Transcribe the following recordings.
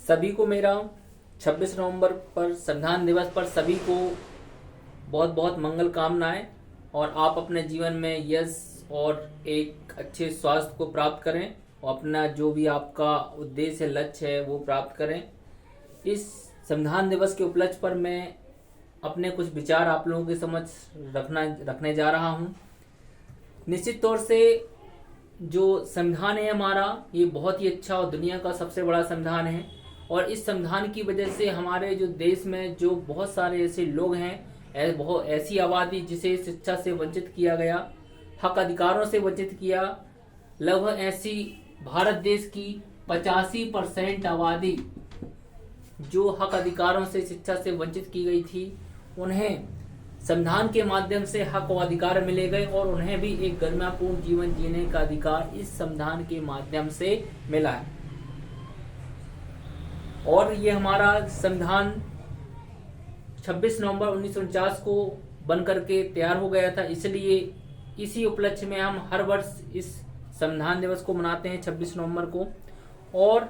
सभी को मेरा 26 नवंबर पर संविधान दिवस पर सभी को बहुत बहुत मंगल कामनाएं और आप अपने जीवन में यश और एक अच्छे स्वास्थ्य को प्राप्त करें और अपना जो भी आपका उद्देश्य है, लक्ष्य है, वो प्राप्त करें। इस संविधान दिवस के उपलक्ष्य पर मैं अपने कुछ विचार आप लोगों के समक्ष रखने जा रहा हूं। निश्चित तौर से जो संविधान है हमारा, ये बहुत ही अच्छा और दुनिया का सबसे बड़ा संविधान है और इस संविधान की वजह से हमारे जो देश में जो बहुत सारे ऐसे लोग हैं, बहुत ऐसी आबादी जिसे शिक्षा से वंचित किया गया, हक अधिकारों से वंचित किया, लगभग ऐसी भारत देश की 85% आबादी जो हक अधिकारों से शिक्षा से वंचित की गई थी, उन्हें संविधान के माध्यम से हक और अधिकार मिले गए और उन्हें भी एक गरिमापूर्ण जीवन जीने का अधिकार इस संविधान के माध्यम से मिला है। और ये हमारा संविधान 26 नवंबर 1949 को बन करके तैयार हो गया था, इसलिए इसी उपलक्ष्य में हम हर वर्ष इस संविधान दिवस को मनाते हैं 26 नवंबर को। और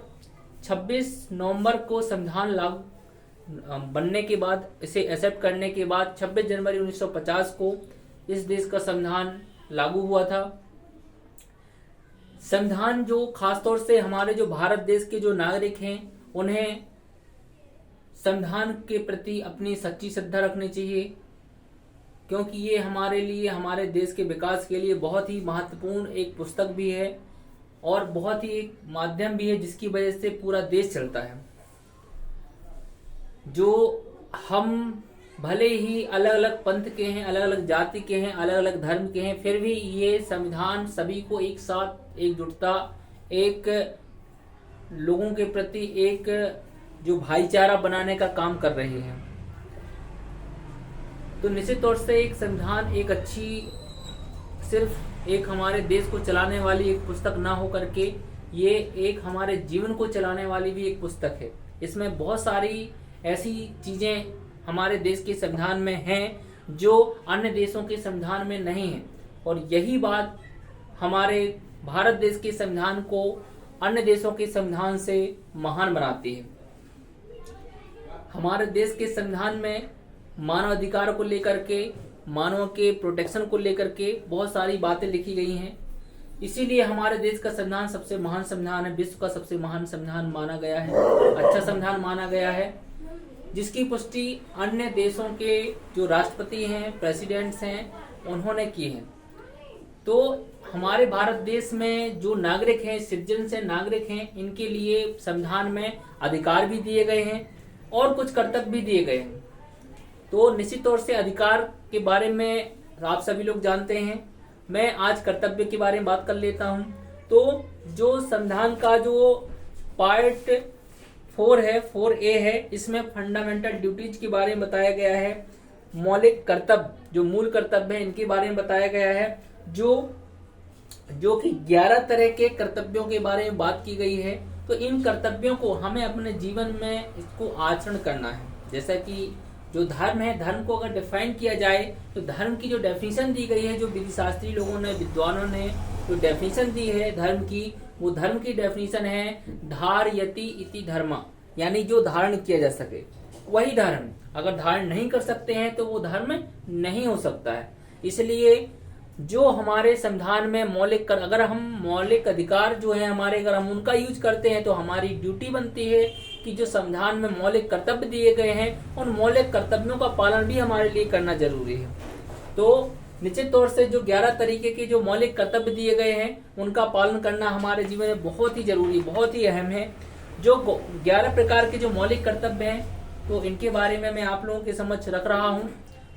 26 नवंबर को संविधान लागू बनने के बाद, इसे एक्सेप्ट करने के बाद 26 जनवरी 1950 को इस देश का संविधान लागू हुआ था। संविधान जो खासतौर से हमारे जो भारत देश के जो नागरिक हैं, उन्हें संविधान के प्रति अपनी सच्ची श्रद्धा रखनी चाहिए, क्योंकि ये हमारे लिए, हमारे देश के विकास के लिए बहुत ही महत्वपूर्ण एक पुस्तक भी है और बहुत ही एक माध्यम भी है जिसकी वजह से पूरा देश चलता है। जो हम भले ही अलग अलग पंथ के हैं, अलग अलग जाति के हैं, अलग अलग धर्म के हैं, फिर भी ये संविधान सभी को एक साथ एकजुटता, एक लोगों के प्रति एक जो भाईचारा बनाने का काम कर रहे हैं। तो निश्चित तौर से एक संविधान एक अच्छी, सिर्फ एक हमारे देश को चलाने वाली एक पुस्तक ना हो करके ये एक हमारे जीवन को चलाने वाली भी एक पुस्तक है। इसमें बहुत सारी ऐसी चीजें हमारे देश के संविधान में हैं जो अन्य देशों के संविधान में नहीं है, और यही बात हमारे भारत देश के संविधान को अन्य देशों के संविधान से महान बनाती है। हमारे देश के संविधान में मानव अधिकार को लेकर के, मानव के प्रोटेक्शन को लेकर के बहुत सारी बातें लिखी गई हैं। इसीलिए हमारे देश का संविधान सबसे महान संविधान है, विश्व का सबसे महान संविधान माना गया है, अच्छा संविधान माना गया है, जिसकी पुष्टि अन्य देशों के जो राष्ट्रपति हैं, प्रेसिडेंट्स हैं, उन्होंने की है। तो हमारे भारत देश में जो नागरिक हैं, सिटीजन से नागरिक हैं, इनके लिए संविधान में अधिकार भी दिए गए हैं और कुछ कर्तव्य भी दिए गए हैं। तो निश्चित तौर से अधिकार के बारे में आप सभी लोग जानते हैं, मैं आज कर्तव्य के बारे में बात कर लेता हूं। तो जो संविधान का जो पार्ट 4 है, 4A है, इसमें फंडामेंटल ड्यूटीज के बारे में बताया गया है। मौलिक कर्तव्य, जो मूल कर्तव्य है, इनके बारे में बताया गया है, जो कि 11 तरह के कर्तव्यों के बारे में बात की गई है। तो इन कर्तव्यों को हमें अपने जीवन में इसको आचरण करना है। जैसा कि जो धर्म है, धर्म को अगर डिफाइन किया जाए तो धर्म की जो डेफिनेशन दी गई है, जो विधिशास्त्री लोगों ने, विद्वानों ने जो डेफिनेशन दी है धर्म की, वो धर्म की डेफिनेशन है धारयति इति धर्म, यानी जो धारण किया जा सके वही धर्म। अगर धारण नहीं कर सकते हैं तो वो धर्म नहीं हो सकता है। इसलिए जो हमारे संविधान में मौलिक अगर हम मौलिक अधिकार जो है हमारे, अगर हम उनका यूज करते हैं तो हमारी ड्यूटी बनती है कि जो संविधान में मौलिक कर्तव्य दिए गए हैं, उन मौलिक कर्तव्यों का पालन भी हमारे लिए करना जरूरी है। तो निश्चित तौर से जो 11 तरीके के जो मौलिक कर्तव्य दिए गए हैं, उनका पालन करना हमारे जीवन में बहुत ही जरूरी, बहुत ही अहम है। जो 11 प्रकार के जो मौलिक कर्तव्य हैं, तो इनके बारे में मैं आप लोगों के समक्ष रख रहा हूं।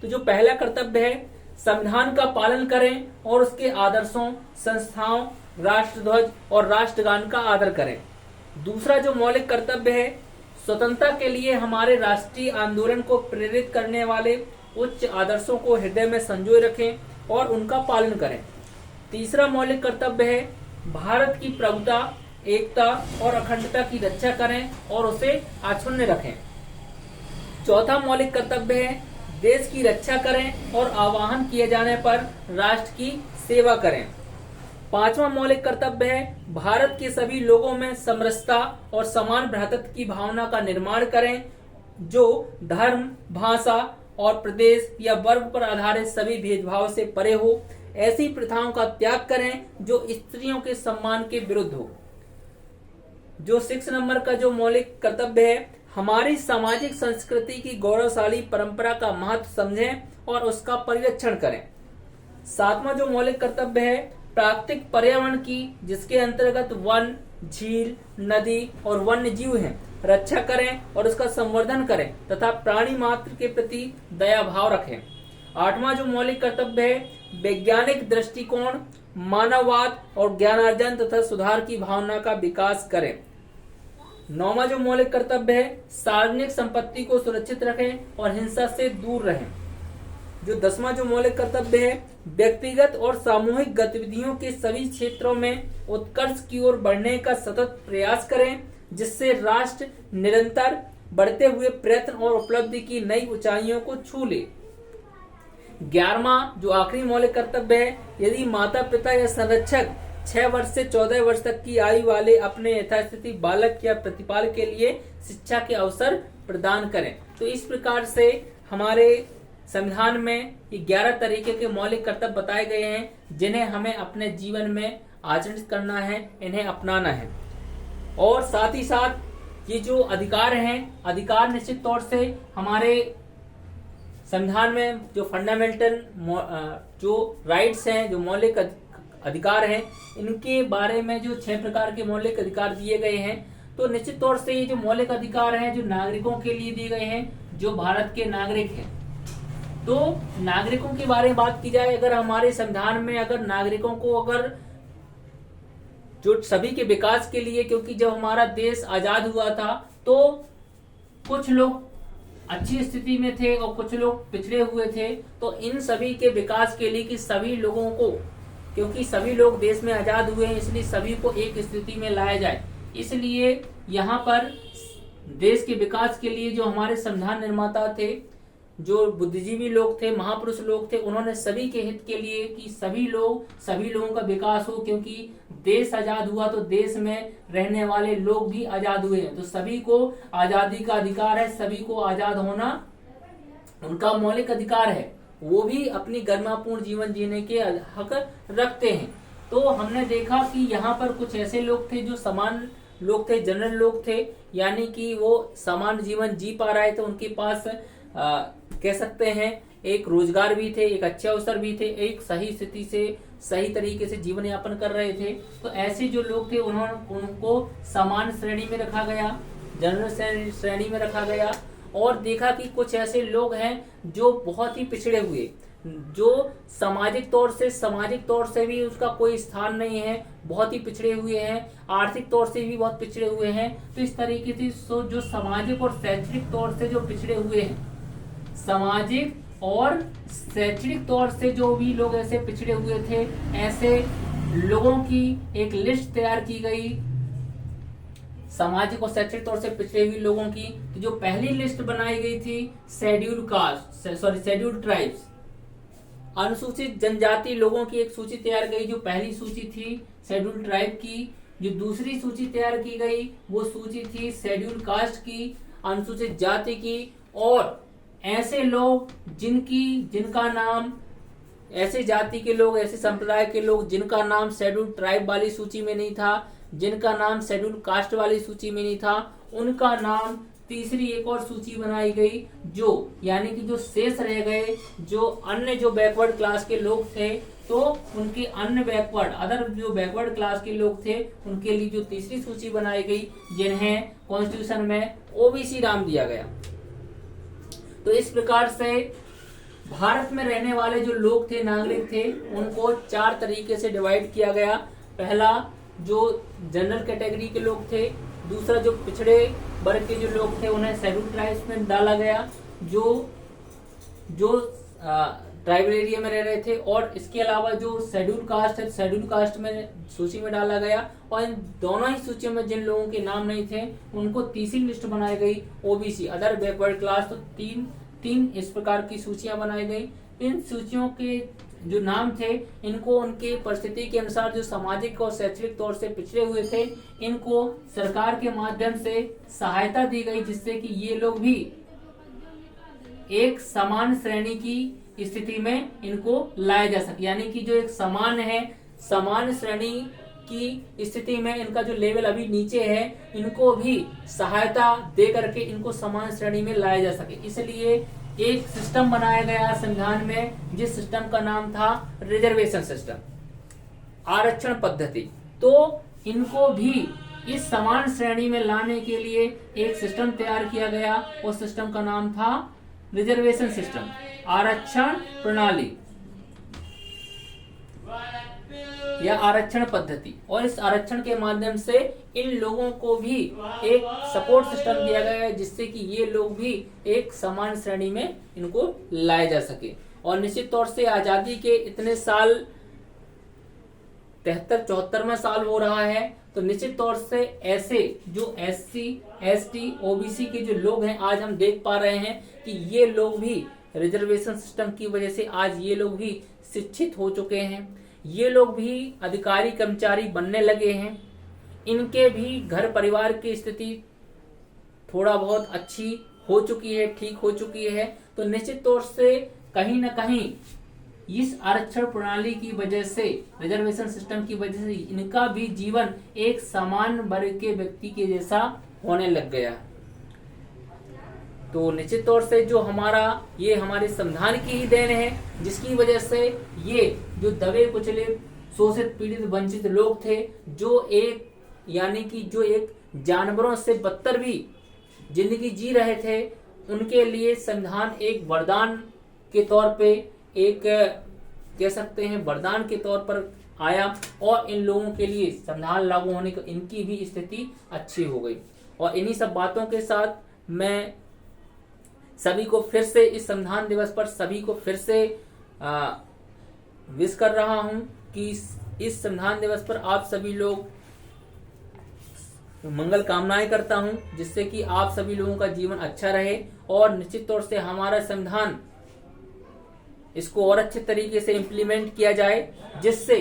तो जो पहला कर्तव्य है, संविधान का पालन करें और उसके आदर्शों, संस्थाओं, राष्ट्रध्वज और राष्ट्रगान का आदर करें। दूसरा जो मौलिक कर्तव्य है, स्वतंत्रता के लिए हमारे राष्ट्रीय आंदोलन को प्रेरित करने वाले उच्च आदर्शों को हृदय में संजोए रखें और उनका पालन करें। तीसरा मौलिक कर्तव्य है, भारत की प्रभुता, एकता और अखंडता की रक्षा करें और उसे अक्षुण्ण रखें। चौथा मौलिक कर्तव्य है, देश की रक्षा करें और आह्वान किए जाने पर राष्ट्र की सेवा करें। 5वां मौलिक कर्तव्य है भारत के सभी लोगों में समरसता और समान भ्रातृत्व की भावना का निर्माण करें, जो धर्म, भाषा और प्रदेश या वर्ग पर आधारित सभी भेदभाव से परे हो। ऐसी प्रथाओं का त्याग करें जो स्त्रियों के सम्मान के विरुद्ध हो। जो 6 नंबर का जो मौलिक कर्तव्य है, हमारी सामाजिक संस्कृति की गौरवशाली परंपरा का महत्व समझें और उसका परिरक्षण करें। 7वां जो मौलिक कर्तव्य है प्राकृतिक पर्यावरण की, जिसके अंतर्गत वन, झील, नदी और वन्य जीव हैं, रक्षा करें और उसका संवर्धन करें तथा प्राणी मात्र के प्रति दया भाव रखें। 8वां जो मौलिक कर्तव्य है वैज्ञानिक दृष्टिकोण, मानववाद और ज्ञानार्जन तथा सुधार की भावना का विकास करें। 9वां जो मौलिक कर्तव्य है सार्वजनिक संपत्ति को सुरक्षित रखें और हिंसा से दूर रहें। जो 10वां जो मौलिक कर्तव्य है व्यक्तिगत और सामूहिक गतिविधियों के सभी क्षेत्रों में उत्कर्ष की ओर बढ़ने का सतत प्रयास करें, जिससे राष्ट्र निरंतर बढ़ते हुए प्रयत्न और उपलब्धि की नई ऊंचाइयों को छू ले। 11वां जो आखिरी मौलिक कर्तव्य है यदि माता पिता या संरक्षक 6 वर्ष से 14 वर्ष तक की आयु वाले अपने यथास्थिति बालक या प्रतिपाल के लिए शिक्षा के अवसर प्रदान करें। तो इस प्रकार से हमारे संविधान में ये 11 तरीके के मौलिक कर्तव्य बताए गए हैं, जिन्हें हमें अपने जीवन में आचरण करना है, इन्हें अपनाना है। और साथ ही साथ ये जो अधिकार हैं, अधिकार निश्चित तौर से हमारे संविधान में जो फंडामेंटल जो राइट्स हैं, जो मौलिक अधिकार हैं, इनके बारे में जो 6 प्रकार के मौलिक अधिकार दिए गए हैं, तो निश्चित तौर से ये जो मौलिक अधिकार हैं जो नागरिकों के लिए दिए गए हैं, जो भारत के नागरिक हैं। तो नागरिकों के बारे में बात की जाए, अगर हमारे संविधान में अगर नागरिकों को अगर जो सभी के विकास के लिए, क्योंकि जब हमारा देश आजाद हुआ था तो कुछ लोग अच्छी स्थिति में थे और कुछ लोग पिछड़े हुए थे, तो इन सभी के विकास के लिए कि सभी लोगों को, क्योंकि सभी लोग देश में आजाद हुए हैं, इसलिए सभी को एक स्थिति में लाया जाए। इसलिए यहाँ पर देश के विकास के लिए जो हमारे संविधान निर्माता थे, जो बुद्धिजीवी लोग थे, महापुरुष लोग थे, उन्होंने सभी के हित के लिए कि सभी लोगों का विकास हो, क्योंकि देश आजाद हुआ तो देश में रहने वाले लोग भी आजाद हुए हैं। तो सभी को आजादी का अधिकार है, सभी को आजाद होना उनका मौलिक अधिकार है, वो भी अपनी गरिमापूर्ण जीवन जीने के हक रखते हैं। तो हमने देखा कि यहाँ पर कुछ ऐसे लोग थे जो समान लोग थे, जनरल लोग थे, यानी कि वो समान जीवन जी पा रहे थे, उनके पास कह सकते हैं एक रोजगार भी थे, एक अच्छे अवसर भी थे, एक सही स्थिति से सही तरीके से जीवन यापन कर रहे थे। तो ऐसे जो लोग थे उनको समान श्रेणी में रखा गया, जनरल श्रेणी में रखा गया। और देखा कि कुछ ऐसे लोग हैं जो बहुत ही पिछड़े हुए, जो सामाजिक तौर से भी उसका कोई स्थान नहीं है, बहुत ही पिछड़े हुए हैं, आर्थिक तौर से भी बहुत पिछड़े हुए हैं। तो इस तरीके से जो सामाजिक और शैक्षणिक तौर से जो पिछड़े हुए हैं, सामाजिक और शैक्षणिक तौर से जो भी लोग ऐसे पिछड़े हुए थे, ऐसे लोगों की एक लिस्ट तैयार की गई, सामाजिक और शैक्षणिक तौर से पिछड़े हुए लोगों की। तो जो पहली लिस्ट बनाई गई थी शेड्यूल्ड ट्राइब्स, अनुसूचित जनजाति लोगों की एक सूची तैयार गई, जो पहली सूची थी शेड्यूल्ड ट्राइब की। जो दूसरी सूची तैयार की गई वो सूची थी शेड्यूल्ड कास्ट की, अनुसूचित जाति की। और ऐसे लोग जिनका नाम, ऐसे जाति के लोग, ऐसे संप्रदाय के लोग जिनका नाम शेड्यूल्ड ट्राइब वाली सूची में नहीं था, जिनका नाम शेड्यूल्ड कास्ट वाली सूची में नहीं था, उनका नाम तीसरी एक और सूची बनाई गई, जो यानी कि जो शेष रह गए, जो अन्य जो बैकवर्ड क्लास के लोग थे, तो उनके अदर जो बैकवर्ड क्लास के लोग थे, उनके लिए जो तीसरी सूची बनाई गई, जिन्हें कॉन्स्टिट्यूशन में ओबीसी नाम दिया गया। तो इस प्रकार से भारत में रहने वाले जो लोग थे, नागरिक थे, उनको 4 तरीके से डिवाइड किया गया। पहला जो जनरल कैटेगरी के लोग थे, दूसरा जो पिछड़े वर्ग के जो लोग थे उन्हें शेड्यूल्ड ट्राइब्स में डाला गया, जो ट्राइबल एरिया में रह रहे थे, और इसके अलावा जो शेड्यूल्ड कास्ट है, शेड्यूल्ड कास्ट में सूची में डाला गया। और इन दोनों ही सूचियों में जिन लोगों के नाम नहीं थे उनको तीसरी लिस्ट बनाई गई, ओबीसी अदर बैकवर्ड क्लास। तो तीन इस प्रकार की सूचियां बनाई गई। इन सूचियों के जो नाम थे, इनको उनके परिस्थिति के अनुसार जो सामाजिक और शैक्षणिक तौर से पिछड़े हुए थे, इनको सरकार के माध्यम से सहायता दी गई, जिससे कि ये लोग भी एक समान श्रेणी की स्थिति में इनको लाया जा सके। यानी कि जो एक समान है, समान श्रेणी की स्थिति में इनका जो लेवल अभी नीचे है, इनको भी सहायता दे करके इनको समान श्रेणी में लाया जा सके। इसलिए एक सिस्टम बनाया गया संविधान में, जिस सिस्टम का नाम था रिजर्वेशन सिस्टम, आरक्षण पद्धति। तो इनको भी इस समान श्रेणी में लाने के लिए एक सिस्टम तैयार किया गया, उस सिस्टम का नाम था रिजर्वेशन सिस्टम, आरक्षण प्रणाली या आरक्षण पद्धति। और इस आरक्षण के माध्यम से इन लोगों को भी एक सपोर्ट सिस्टम दिया गया है, जिससे कि ये लोग भी एक समान श्रेणी में इनको लाए जा सके। और निश्चित तौर से आजादी के इतने साल, 73-74वां साल हो रहा है, तो निश्चित तौर से ऐसे जो SC, ST, OBC के जो लोग हैं, आज हम देख पा रहे हैं कि ये लोग भी रिजर्वेशन सिस्टम की वजह से आज ये लोग भी शिक्षित हो चुके हैं, ये लोग भी अधिकारी कर्मचारी बनने लगे हैं, इनके भी घर परिवार की स्थिति थोड़ा बहुत अच्छी हो चुकी है, ठीक हो चुकी है। तो निश्चित तौर से कहीं ना कहीं इस आरक्षण प्रणाली की वजह से, रिजर्वेशन सिस्टम की वजह से इनका भी जीवन एक समान वर्ग के व्यक्ति के जैसा होने लग गया। तो निश्चित तौर से जो ये हमारे संविधान की ही देन है, जिसकी वजह से ये जो दबे कुचले, शोषित, पीड़ित, वंचित लोग थे, जो एक जानवरों से बदतर भी जिंदगी जी रहे थे, उनके लिए संविधान एक वरदान के तौर पे, एक कह सकते हैं वरदान के तौर पर आया, और इन लोगों के लिए संविधान लागू होने को इनकी भी स्थिति अच्छी हो गई। और इन्हीं सब बातों के साथ मैं सभी को फिर से इस संविधान दिवस पर सभी को फिर से विश कर रहा हूं कि इस संविधान दिवस पर आप सभी लोग, मंगल कामनाएं करता हूं, जिससे कि आप सभी लोगों का जीवन अच्छा रहे, और निश्चित तौर से हमारा संविधान, इसको और अच्छे तरीके से इम्प्लीमेंट किया जाए, जिससे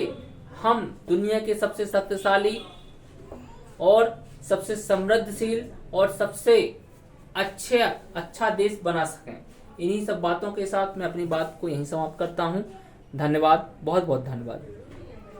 हम दुनिया के सबसे शक्तिशाली और सबसे समृद्धशील और सबसे अच्छा देश बना सकें। इन्हीं सब बातों के साथ मैं अपनी बात को यहीं समाप्त करता हूं। धन्यवाद, बहुत बहुत धन्यवाद।